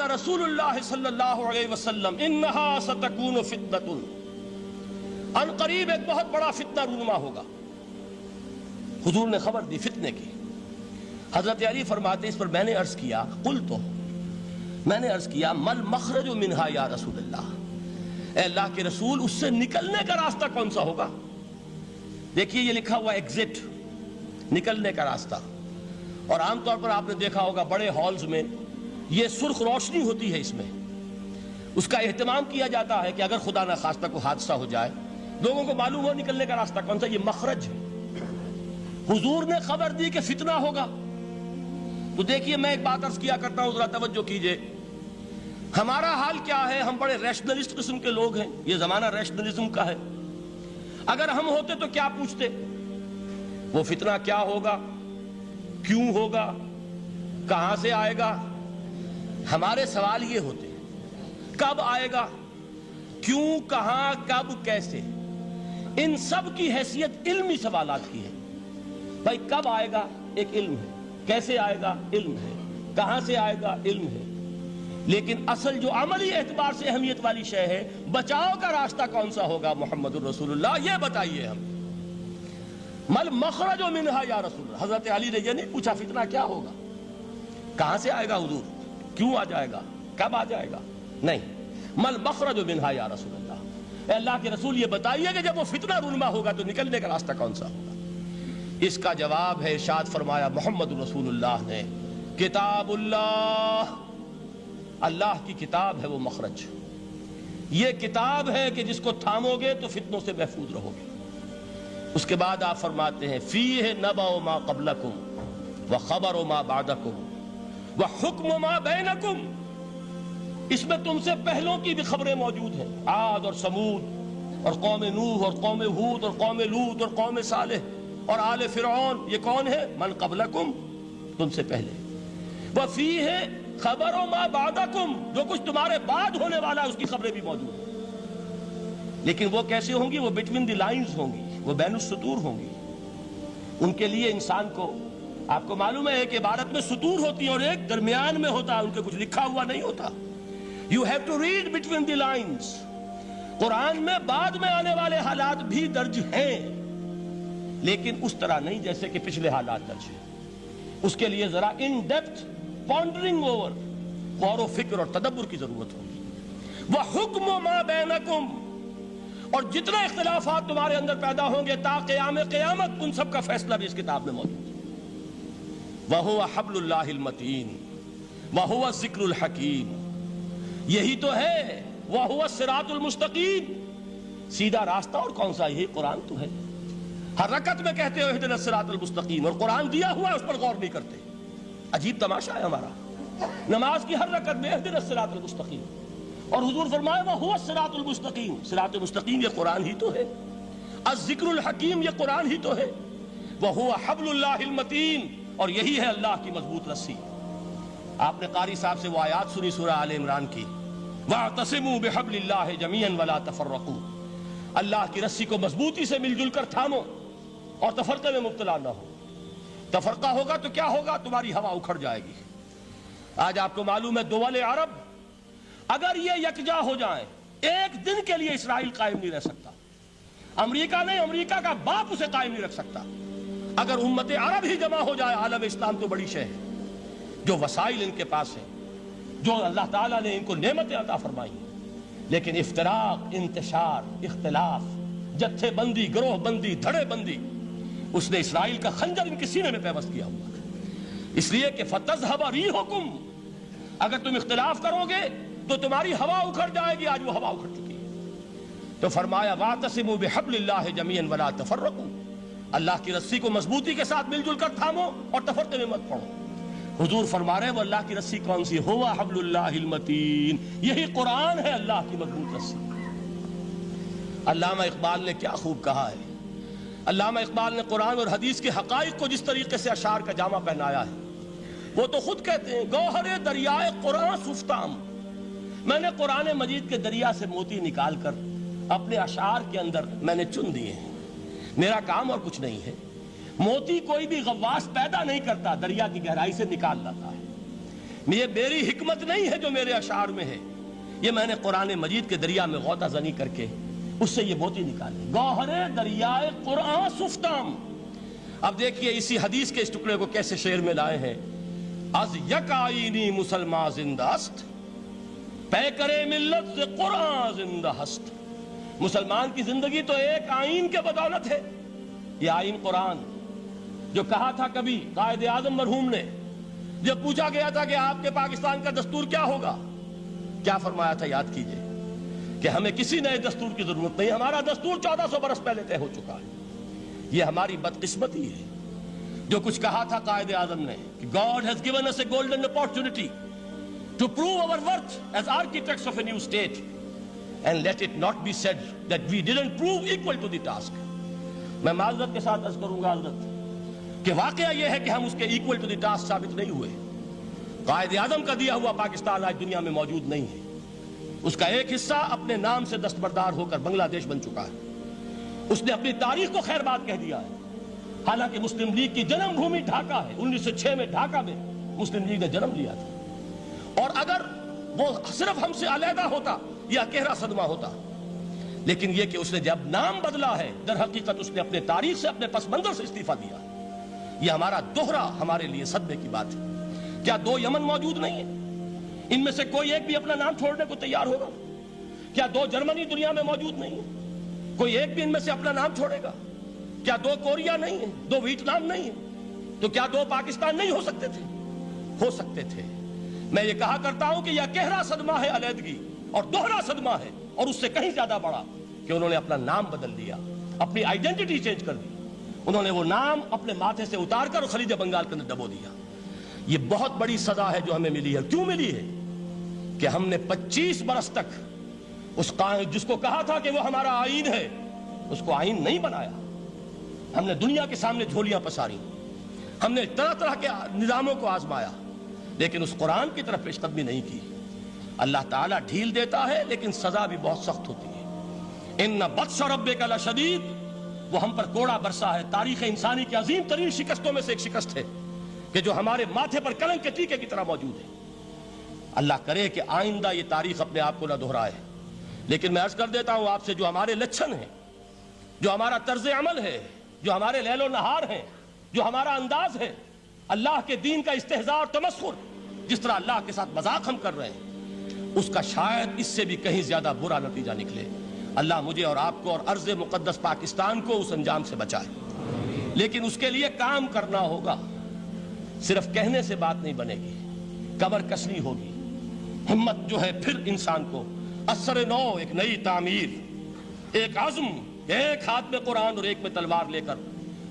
رسول اللہ صلی اللہ علیہ وسلم انہا ستکون فتنۃ، ان قریب ایک بہت بڑا فتنہ رونما ہوگا۔ حضور نے خبر دی فتنے کی۔ حضرت علی فرماتے اس پر میں نے عرض کیا، میں نے عرض کیا مل مخرج منہا یا رسول اللہ، اے اللہ کے رسول اس سے نکلنے کا راستہ کون سا ہوگا؟ دیکھیے یہ لکھا ہوا ایگزٹ، نکلنے کا راستہ۔ اور عام طور پر آپ نے دیکھا ہوگا بڑے ہالز میں یہ سرخ روشنی ہوتی ہے، اس میں اس کا اہتمام کیا جاتا ہے کہ اگر خدا نہ خواستہ کو حادثہ ہو جائے لوگوں کو معلوم ہو نکلنے کا راستہ کون سا، یہ مخرج ہے۔ حضور نے خبر دی کہ فتنہ ہوگا۔ تو دیکھیے میں ایک بات عرض کیا کرتا ہوں، ذرا توجہ کیجئے۔ ہمارا حال کیا ہے؟ ہم بڑے ریشنلسٹ قسم کے لوگ ہیں، یہ زمانہ ریشنلزم کا ہے۔ اگر ہم ہوتے تو کیا پوچھتے؟ وہ فتنہ کیا ہوگا، کیوں ہوگا، کہاں سے آئے گا؟ ہمارے سوال یہ ہوتے ہیں، کب آئے گا، کیوں، کہاں، کب، کیسے؟ ان سب کی حیثیت علمی سوالات کی ہے۔ بھائی کب آئے گا ایک علم ہے، کیسے آئے گا علم ہے، کہاں سے آئے گا علم ہے، لیکن اصل جو عملی اعتبار سے اہمیت والی شے ہے، بچاؤ کا راستہ کون سا ہوگا محمد الرسول اللہ، یہ بتائیے ہم۔ مل مخرج منہا یا رسول اللہ، حضرت علی نے یہ نہیں پوچھا فتنہ کیا ہوگا، کہاں سے آئے گا حضور، کیوں آ جائے گا، کب آ جائے گا، نہیں، مل مخرج منہا یا رسول اللہ، اے اللہ کے رسول یہ بتائیے کہ جب وہ فتنہ رونما ہوگا تو نکلنے کا راستہ کون سا ہوگا؟ اس کا جواب ہے، ارشاد فرمایا محمد رسول اللہ نے، کتاب اللہ، اللہ کی کتاب ہے وہ مخرج، یہ کتاب ہے کہ جس کو تھامو گے تو فتنوں سے محفوظ رہو گے۔ اس کے بعد آپ فرماتے ہیں فیہ نبأ ما قبلکم وخبر ما بعدکم وحکم ما بینکم، اس میں تم سے پہلوں کی بھی خبریں موجود ہیں، عاد اور سمود اور قوم نوح اور قوم ہود اور قوم لوط اور قوم صالح اور آل فرعون، یہ کون ہے؟ من قبلکم، تم سے پہلے، وفیہ خبر ما بعدکم، جو کچھ تمہارے بعد ہونے والا ہے اس کی خبریں بھی موجود ہیں، لیکن وہ کیسے ہوں گی؟ وہ بٹوین دی لائنز ہوں گی، وہ بین السطور ہوں گی۔ ان کے لیے انسان کو، آپ کو معلوم ہے کہ عبارت میں سطور ہوتی ہے اور ایک درمیان میں ہوتا ہے، ان کے کچھ لکھا ہوا نہیں ہوتا۔ You have to read between the lines۔ قرآن میں بعد میں آنے والے حالات بھی درج ہیں، لیکن اس طرح نہیں جیسے کہ پچھلے حالات درج ہیں۔ اس کے لیے ذرا ان ڈیپتھ پونڈرنگ اوور، غور و فکر اور تدبر کی ضرورت ہوگی۔ وَحُکْمُ مَا بَيْنَكُمْ، اور جتنے اختلافات تمہارے اندر پیدا ہوں گے تا قیام قیامت، ان سب کا فیصلہ بھی اس کتاب میں موجود ہے۔ وَهُوَ حَبْلُ اللَّهِ الْمَتِينُ وَهُوَ الذِّكْرُ الْحَكِيمُ، یہی تو ہے وَهُوَ الصِّرَاطُ الْمُسْتَقِيمُ، سیدھا راستہ، اور کون سا؟ یہی قرآن تو ہے۔ ہر رکعت میں کہتے ہو اهْدِنَا الصِّرَاطَ الْمُسْتَقِيمُ، اور قرآن دیا ہوا ہے اس پر غور نہیں کرتے۔ عجیب تماشا ہے ہمارا، نماز کی ہر رکعت میں اهْدِنَا الصِّرَاطَ الْمُسْتَقِيمُ، اور حضور فرمائے وَهُوَ الصِّرَاطُ الْمُسْتَقِيمُ، صراط مستقیم یہ قرآن ہی تو ہے، الذکر الحکیم یہ قرآن ہی تو ہے، وَهُوَ حَبْلُ اللَّهِ الْمَتِينُ، اور یہی ہے اللہ کی مضبوط رسی۔ آپ نے قاری صاحب سے وہ آیات سنی سورہ آل عمران کی، وَاعْتَصِمُوا بِحَبْلِ اللَّهِ جَمِيعًا وَلَا تَفَرَّقُوا، اللہ کی رسی کو مضبوطی سے مل جل کر تھامو اور تفرقے میں مبتلا نہ ہو۔ تفرقہ ہوگا تو کیا ہوگا؟ تمہاری ہوا اکھڑ جائے گی۔ آج آپ کو معلوم ہے دول عرب اگر یہ یکجا ہو جائیں، ایک دن کے لیے اسرائیل قائم نہیں رہ سکتا، امریکہ نہیں، امریکہ کا باپ اسے قائم نہیں رکھ سکتا۔ اگر امت عرب ہی جمع ہو جائے، عالم اسلام تو بڑی شے ہے، جو وسائل ان کے پاس ہیں، جو اللہ تعالیٰ نے ان کو نعمتیں عطا فرمائی ہیں، لیکن افتراق، انتشار، اختلاف، جتھے بندی، گروہ بندی، دھڑے بندی، اس نے اسرائیل کا خنجر ان کے سینے میں پیوست کیا ہوا ہے۔ اس لیے کہ فَتَذْهَبَ رِيحُكُمْ، اگر تم اختلاف کرو گے تو تمہاری ہوا اکھڑ جائے گی، آج وہ ہوا اکھڑ چکی ہے۔ تو فرمایا وَاعْتَصِمُوا بِحَبْلِ اللَّهِ جَمِيعًا وَلَا تَفَرَّقُوا، اللہ کی رسی کو مضبوطی کے ساتھ مل جل کر تھامو اور تفرقے میں مت پڑو۔ حضور فرما رہے ہیں وہ اللہ کی رسی کون سی؟ هُوَ حَبْلُ اللَّهِ الْمَتِينُ، یہی قرآن ہے اللہ کی مضبوط رسی۔ علامہ اقبال نے کیا خوب کہا ہے، علامہ اقبال نے قرآن اور حدیث کے حقائق کو جس طریقے سے اشعار کا جامع پہنایا ہے، وہ تو خود کہتے ہیں گوہر دریائے قرآن سفتام، میں نے قرآن مجید کے دریا سے موتی نکال کر اپنے اشعار کے اندر میں نے چن دیے ہیں، میرا کام اور کچھ نہیں ہے۔ موتی کوئی بھی غواص پیدا نہیں کرتا، دریا کی گہرائی سے نکال لاتا ہے، یہ میری حکمت نہیں ہے جو میرے اشعار میں ہے، یہ میں نے قرآن مجید کے دریا میں غوطہ زنی کر کے اس سے یہ موتی نکالی، گوہر دریائے قرآن سفتام۔ اب دیکھیے اسی حدیث کے اس ٹکڑے کو کیسے شعر میں لائے ہیں۔ از یک آئینی مسلمان زندہ است، پے کرے ملت سے قرآن زندہ ہست۔ مسلمان کی زندگی تو ایک آئین کے بدولت ہے، یہ آئین قرآن، جو کہا تھا کبھی قائد اعظم مرحوم نے جب پوچھا گیا تھا کہ آپ کے پاکستان کا دستور کیا ہوگا، کیا فرمایا تھا یاد کیجئے کہ ہمیں کسی نئے دستور کی ضرورت نہیں، ہمارا دستور 1400 برس پہلے طے ہو چکا ہے۔ یہ ہماری بدقسمتی ہے جو کچھ کہا تھا قائد اعظم نے کہ God has given us a golden opportunity to prove our worth as architects of a new state, and let it not be said that we didn't prove equal to the task۔ میں معذرت کے ساتھ عرض کروں گا حضرت کہ واقعہ یہ ہے کہ ہم اس کے equal to the task ثابت نہیں ہوئے۔ قائد اعظم کا دیا ہوا پاکستان آج دنیا میں موجود نہیں ہے، اس کا ایک حصہ اپنے نام سے دستبردار ہو کر بنگلہ دیش بن چکا ہے، اس نے اپنی تاریخ کو خیر بات کہہ دیا ہے، حالانکہ مسلم لیگ کی جنم بھومی ڈھاکہ ہے، 1906 میں ڈھاکہ میں مسلم لیگ نے جنم لیا تھا، اور اگر وہ صرف ہم سے علیحدہ ہوتا یہ اکیرا صدمہ ہوتا، لیکن یہ کہ اس نے جب نام بدلا ہے در حقیقت اس نے اپنے تاریخ سے اپنے پس منظر سے استعفیٰ دیا ہے۔ یہ ہمارا دوہرا ہمارے لیے صدمے کی بات ہے۔ کیا 2 یمن موجود نہیں ہیں؟ ان میں سے کوئی ایک بھی اپنا نام چھوڑنے کو تیار ہوگا؟ کیا 2 جرمنی دنیا میں موجود نہیں ہیں؟ کوئی ایک بھی ان میں سے اپنا نام چھوڑے گا؟ کیا 2 کوریا نہیں ہیں؟ 2 ویتنام نہیں ہیں؟ تو کیا 2 پاکستان نہیں ہو سکتے تھے؟ ہو سکتے تھے۔ میں یہ کہا کرتا ہوں کہ یہ اکیرا صدمہ ہے علیحدگی، اور دوہرا صدمہ ہے، اور اس سے کہیں زیادہ بڑا کہ انہوں نے اپنا نام بدل دیا، اپنی آئیڈینٹی چینج کر دی، انہوں نے وہ نام اپنے ماتھے سے اتار کر خلیج بنگال کے اندر ڈبو دیا۔ یہ بہت بڑی سزا ہے جو ہمیں ملی ہے۔ کیوں ملی ہے؟ کہ ہم نے 25 برس تک اس قائد جس کو کہا تھا کہ وہ ہمارا آئین ہے، اس کو آئین نہیں بنایا۔ ہم نے دنیا کے سامنے جھولیاں پساری، ہم نے طرح طرح کے نظاموں کو آزمایا، لیکن اس قرآن کی طرف پیش قدمی نہیں کی۔ اللہ تعالیٰ ڈھیل دیتا ہے لیکن سزا بھی بہت سخت ہوتی ہے۔ ان بطش ربک لشدید، وہ ہم پر کوڑا برسا ہے۔ تاریخ انسانی کی عظیم ترین شکستوں میں سے ایک شکست ہے کہ جو ہمارے ماتھے پر کلنک کے ٹیکے کی طرح موجود ہے۔ اللہ کرے کہ آئندہ یہ تاریخ اپنے آپ کو نہ دہرائے، لیکن میں عرض کر دیتا ہوں آپ سے، جو ہمارے لچھن ہیں، جو ہمارا طرز عمل ہے، جو ہمارے لیل و نہار ہیں، جو ہمارا انداز ہے، اللہ کے دین کا استہزاء اور تمسخر، جس طرح اللہ کے ساتھ مذاق ہم کر رہے ہیں، اس کا شاید اس سے بھی کہیں زیادہ برا نتیجہ نکلے۔ اللہ مجھے اور آپ کو اور ارض مقدس پاکستان کو اس انجام سے بچائے، لیکن اس کے لیے کام کرنا ہوگا۔ صرف کہنے سے بات نہیں بنے گی، کمر کسنی ہوگی، ہمت جو ہے پھر انسان کو اثر نو، ایک نئی تعمیر، ایک عزم، ایک ہاتھ میں قرآن اور ایک میں تلوار لے کر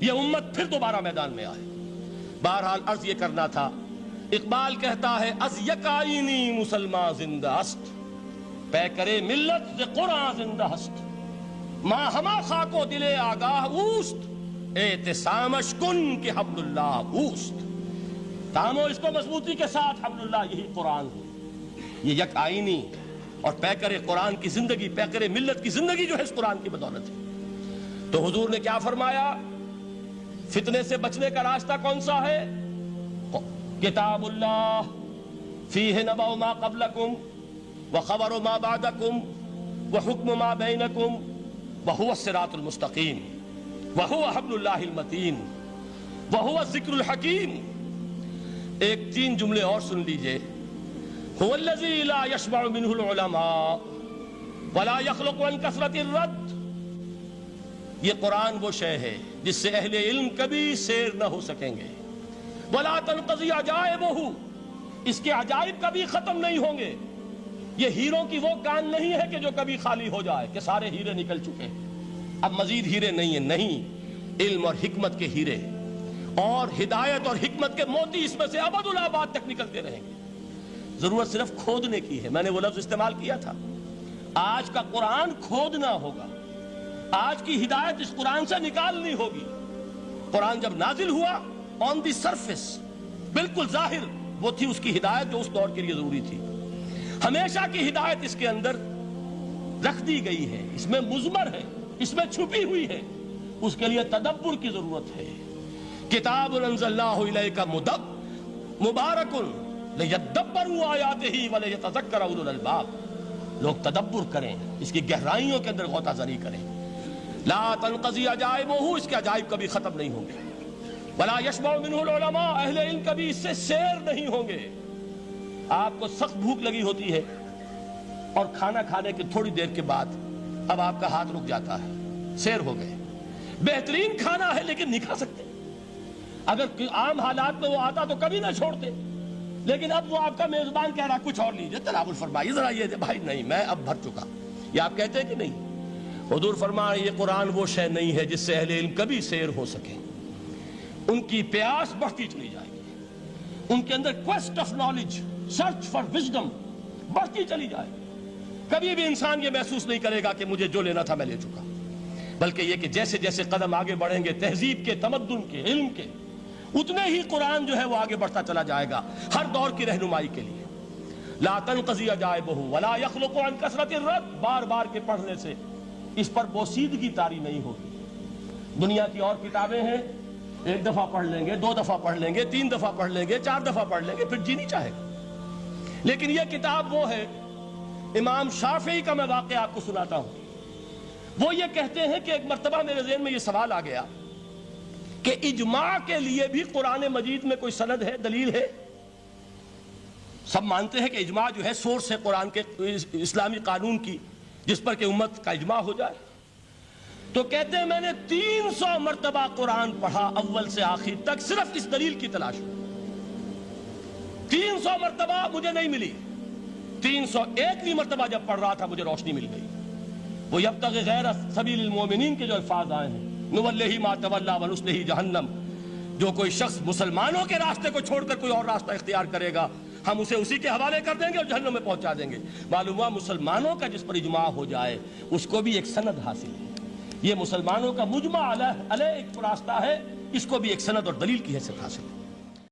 یہ امت پھر دوبارہ میدان میں آئے۔ بہرحال عرض یہ کرنا تھا، اقبال کہتا ہے از یک آئینی مسلمان زندہ است، پے کرے ملت سے قرآن زندہ ہست، ماں ہما خاک و دل آگاہ اوست، اعتصامش کن کہ حبل اللہ اوست۔ تامو اس کو مضبوطی کے ساتھ، حبل اللہ یہی قرآن ہے۔ یہ یک آئینی اور پیکر قرآن کی زندگی، پیکر ملت کی زندگی جو ہے اس قرآن کی بدولت ہے۔ تو حضور نے کیا فرمایا؟ فتنے سے بچنے کا راستہ کون سا ہے؟ کتاب اللہ فیہ نبأ ما قبلکم وخبر ما بعدکم وحکم ما بینکم وہو الصراط المستقیم وہو حبل اللہ المتین وہو الذکر الحکیم۔ ایک 3 جملے اور سن لیجئے۔ هو الذی لا یشبع منہ العلماء ولا یخلق عن کثرت الرد۔ یہ قرآن وہ شے ہے جس سے اہل علم کبھی سیر نہ ہو سکیں گے۔ ولا تنقضی عجائبہ، اس کے عجائب کبھی ختم نہیں ہوں گے۔ یہ ہیروں کی وہ کان نہیں ہے کہ جو کبھی خالی ہو جائے کہ سارے ہیرے نکل چکے، اب مزید ہیرے نہیں ہیں، نہیں، علم اور حکمت کے ہیرے اور ہدایت اور حکمت کے موتی اس میں سے ابد الآباد تک نکلتے رہیں گے۔ ضرورت صرف کھودنے کی ہے۔ میں نے وہ لفظ استعمال کیا تھا، آج کا قرآن کھودنا ہوگا، آج کی ہدایت اس قرآن سے نکالنی ہوگی۔ قرآن جب نازل ہوا آن دی سرفیس، بالکل ظاہر وہ تھی اس کی ہدایت جو اس دور کے لیے ضروری تھی۔ ہمیشہ کی ہدایت اس کے اندر رکھ دی گئی ہے، اس میں مضمر ہے، اس میں چھپی ہوئی ہے، اس کے لیے تدبر کی ضرورت ہے۔ کتاب انزلناہ الیک مبارک لِيَدَّبَّرُوا آیَاتِهِ وَلِيَتَذَكَّرَ أُولُو الْأَلْبَابِ، لوگ تدبر کریں، اس کی گہرائیوں کے اندر غوطہ زنی کریں۔ لا تنقضی عجائبہ، اس کے عجائب کبھی ختم نہیں ہوں گے۔ ولا یشبع منہ العلماء، اہل علم کبھی اس سے سیر نہیں ہوں گے۔ آپ کو سخت بھوک لگی ہوتی ہے اور کھانا کھانے کے تھوڑی دیر کے بعد اب آپ کا ہاتھ رک جاتا ہے، سیر ہو گئے، بہترین کھانا ہے لیکن نہیں کھا سکتے۔ اگر عام حالات میں وہ آتا تو کبھی نہ چھوڑتے، لیکن اب وہ آپ کا میزبان کہہ رہا کچھ اور لیجیے، تناول فرمائیے ذرا، یہ بھائی نہیں میں اب بھر چکا، یہ آپ کہتے ہیں کہ نہیں؟ حضور فرمایا یہ قرآن وہ شے نہیں ہے جس سے اہل علم کبھی سیر ہو سکے، ان کی پیاس بڑھتی چلی جائے گی، ان کے اندر cost of knowledge, search for wisdom بڑھتی چلی جائے گی۔ کبھی بھی انسان یہ محسوس نہیں کرے گا کہ مجھے جو لینا تھا میں لے چکا، بلکہ یہ کہ جیسے جیسے قدم آگے بڑھیں گے تہذیب کے، تمدن کے، علم کے، اتنے ہی قرآن جو ہے وہ آگے بڑھتا چلا جائے گا ہر دور کی رہنمائی کے لیے۔ لا تنقضی عجائبہ ولا یخلق عن کثرت الرد، بار بار کے پڑھنے سے اس پر بوسیدگی طاری نہیں ہوگی۔ دنیا کی اور کتابیں ہیں، ایک دفعہ پڑھ لیں گے، دو دفعہ پڑھ لیں گے، تین دفعہ پڑھ لیں گے، چار دفعہ پڑھ لیں گے، پھر جی نہیں چاہے گا۔ لیکن یہ کتاب وہ ہے، امام شافعی کا میں واقعہ آپ کو سناتا ہوں۔ وہ یہ کہتے ہیں کہ ایک مرتبہ میرے ذہن میں یہ سوال آ گیا کہ اجماع کے لیے بھی قرآن مجید میں کوئی سند ہے، دلیل ہے؟ سب مانتے ہیں کہ اجماع جو ہے سورس ہے قرآن کے، اسلامی قانون کی، جس پر کہ امت کا اجماع ہو جائے۔ تو کہتے ہیں میں نے 300 مرتبہ قرآن پڑھا اول سے آخر تک، صرف اس دلیل کی تلاش میں۔ 300 مرتبہ مجھے نہیں ملی، 301ویں مرتبہ جب پڑھ رہا تھا مجھے روشنی مل گئی۔ وہ یبتغی غیر سبیل المومنین کے جو الفاظ آئے ہیں، نولہ ما تولی ونصلہ جہنم، جو کوئی شخص مسلمانوں کے راستے کو چھوڑ کر کوئی اور راستہ اختیار کرے گا ہم اسے اسی کے حوالے کر دیں گے اور جہنم میں پہنچا دیں گے۔ معلوم ہوا مسلمانوں کا جس پر اجماع ہو جائے اس کو بھی ایک سند حاصل ہے۔ یہ مسلمانوں کا مجمع علیہ ایک راستہ ہے، اس کو بھی ایک سند اور دلیل کی حیثیت حاصل ہے۔